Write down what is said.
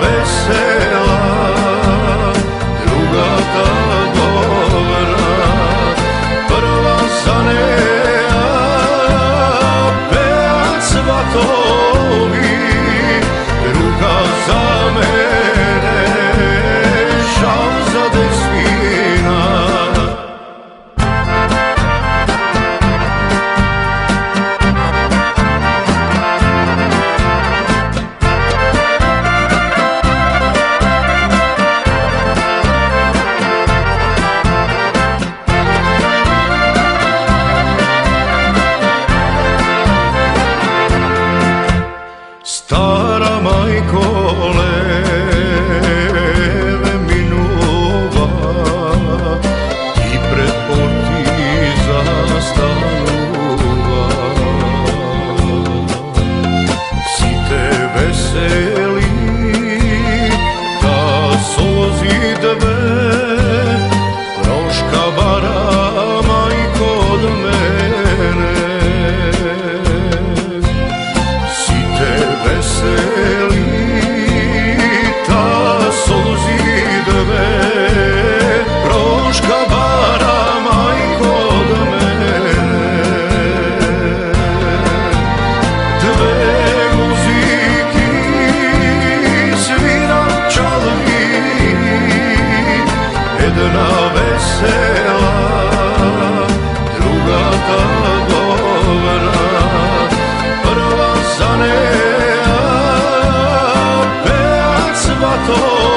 vesela, druga ta dobra, prva zanea, pevac svatovi, druga za mene, žal za desvina. Stara majko leve minuva i pred portiza stanuva. Si te veseli, da sozi dve, proška bara majko od mene. Veseli, ta sozi dve, proška bara majko od mene. Dve muziki svira čalvi, jedna vesela, druga ta dobra, prva zanea, pevac svatovi.